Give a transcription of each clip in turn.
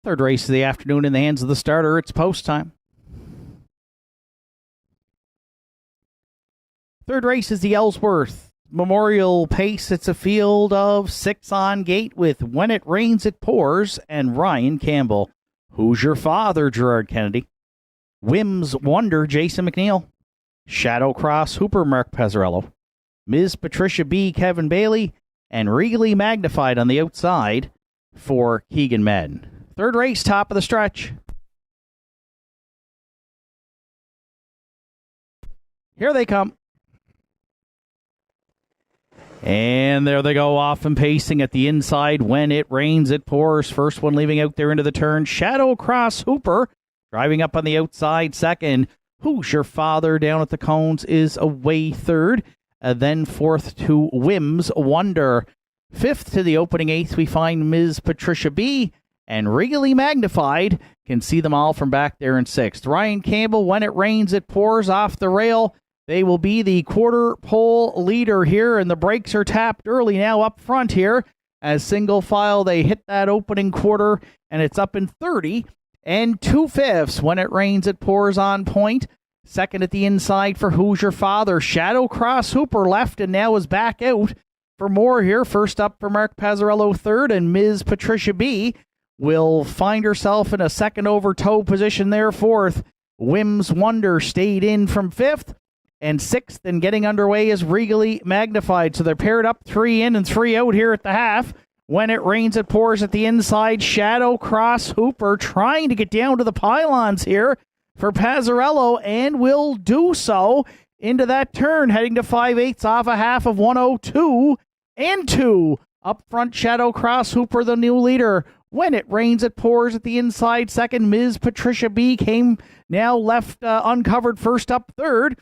Third race of the afternoon in the hands of the starter. It's post time. Third race is the Ellsworth Memorial Pace. It's a field of 6 on gate with When It Rains, It Pours and Ryan Campbell. Who's Your Father, Gerard Kennedy. Whims Wonder, Jason McNeil. Shadow Cross Hooper, Mark Pezzarello. Ms. Patricia B, Kevin Bailey. And Regally Magnified on the outside for Keegan Madden. Third race, top of the stretch. Here they come. And there they go, off and pacing at the inside. When It Rains, It Pours. First one leaving out there into the turn. Shadow Cross Hooper driving up on the outside. Second, Who's Your Father down at the cones is away third. Then fourth to Whims Wonder. Fifth to the opening eighth, we find Ms. Patricia B. And Regally Magnified. Can see them all from back there in sixth. Ryan Campbell, When It Rains, It Pours off the rail. They will be the quarter pole leader here, and the brakes are tapped early now up front here. As single file, they hit that opening quarter, and it's up in 30 and 2/5. When It Rains, It Pours on point. Second at the inside for Who's Your Father. Shadow Cross Hooper left and now is back out for more here. First up for Mark Pezzarello third, and Ms. Patricia B. will find herself in a second over toe position there fourth. Whims Wonder stayed in from fifth. And sixth and getting underway is Regally Magnified. So they're paired up 3 in and 3 out here at the half. When It Rains, It Pours at the inside. Shadow Cross Hooper trying to get down to the pylons here for Pezzarello, and will do so into that turn, heading to 5/8 off a half of 102 and 2. Up front, Shadow Cross Hooper, the new leader. When It Rains, It Pours at the inside second. Ms. Patricia B came now left uncovered first up third.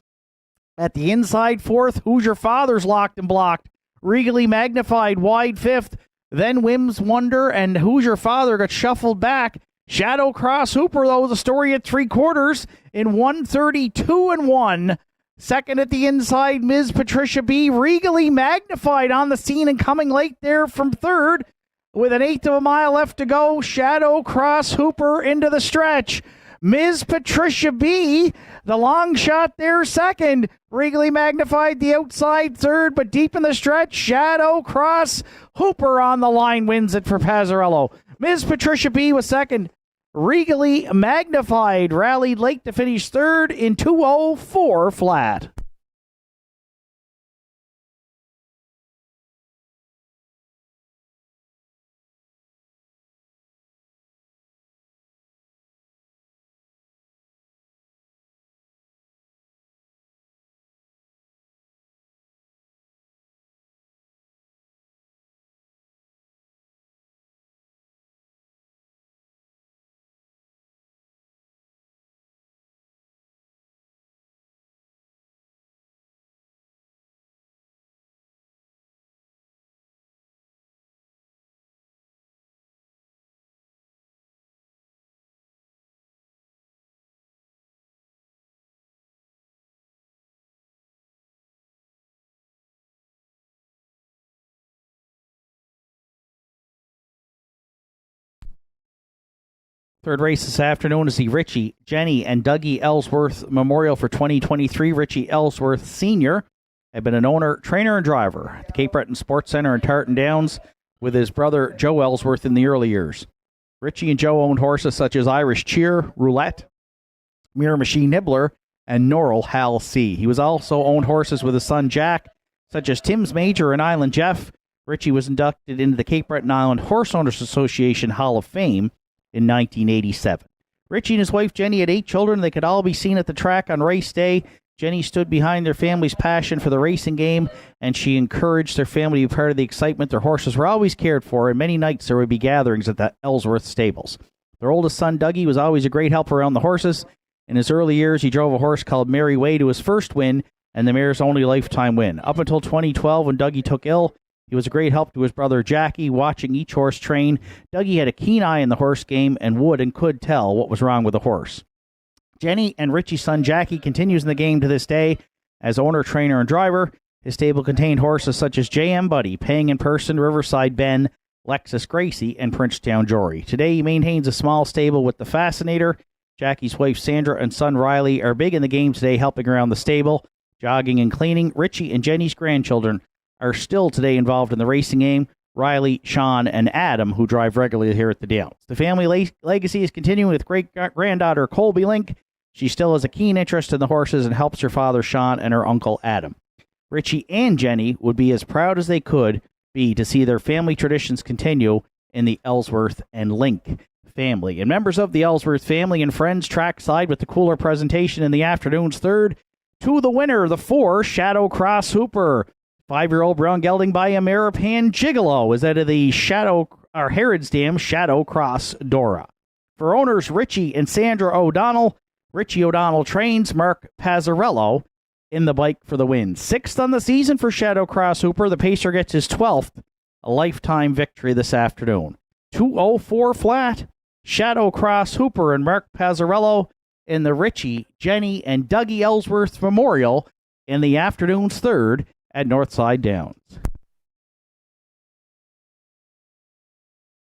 At the inside fourth, Who's Your Father's locked and blocked. Regally Magnified wide fifth. Then Whims Wonder and Who's Your Father got shuffled back. Shadow Cross Hooper, though, the story at 3/4 in 132 and 1. Second at the inside, Ms. Patricia B. Regally Magnified on the scene and coming late there from third. With an eighth of a mile left to go, Shadow Cross Hooper into the stretch. Ms. Patricia B., the long shot there second. Regally Magnified the outside third, but deep in the stretch, Shadow Cross Hooper on the line wins it for Pezzarello. Ms. Patricia B. was second. Regally Magnified rallied late to finish third in 2:04 flat. Third race this afternoon is the Richie, Jenny, and Dougie Ellsworth Memorial for 2023. Richie Ellsworth Sr. had been an owner, trainer, and driver at the Cape Breton Sports Centre in Tartan Downs with his brother Joe Ellsworth in the early years. Richie and Joe owned horses such as Irish Cheer, Roulette, Mirror Machine Nibbler, and Norrell Hal C. He was also owned horses with his son Jack, such as Tim's Major and Island Jeff. Richie was inducted into the Cape Breton Island Horse Owners Association Hall of Fame in 1987. Richie and his wife Jenny had 8 children. They could all be seen at the track on race day. Jenny stood behind their family's passion for the racing game, and she encouraged their family to be part of the excitement. Their horses were always cared for, and many nights there would be gatherings at the Ellsworth stables. Their oldest son, Dougie, was always a great helper around the horses. In his early years, he drove a horse called Mary Way to his first win and the mare's only lifetime win. Up until 2012, when Dougie took ill, he was a great help to his brother Jackie, watching each horse train. Dougie had a keen eye in the horse game and would and could tell what was wrong with the horse. Jenny and Richie's son Jackie continues in the game to this day as owner, trainer, and driver. His stable contained horses such as J.M. Buddy, Paying in Person, Riverside Ben, Lexus Gracie, and Princetown Jory. Today, he maintains a small stable with the Fascinator. Jackie's wife Sandra and son Riley are big in the game today, helping around the stable, jogging and cleaning. Richie and Jenny's grandchildren are still today involved in the racing game. Riley, Sean, and Adam, who drive regularly here at the Downs. The family legacy is continuing with great-granddaughter Colby Link. She still has a keen interest in the horses and helps her father Sean and her uncle Adam. Richie and Jenny would be as proud as they could be to see their family traditions continue in the Ellsworth and Link family. And members of the Ellsworth family and friends trackside with the cooler presentation in the afternoon's third. To the winner, the 4 Shadow Cross Hooper. 5-year-old brown gelding by Ameripan Gigolo is out of the Herod's Dam Shadow Cross Dora. For owners Richie and Sandra O'Donnell, Richie O'Donnell trains Mark Pazzarello in the bike for the win. 6th on the season for Shadow Cross Hooper. The pacer gets his 12th, a lifetime victory this afternoon. 2:04 flat. Shadow Cross Hooper and Mark Pazzarello in the Richie, Jenny, and Dougie Ellsworth Memorial in the afternoon's third at Northside Downs.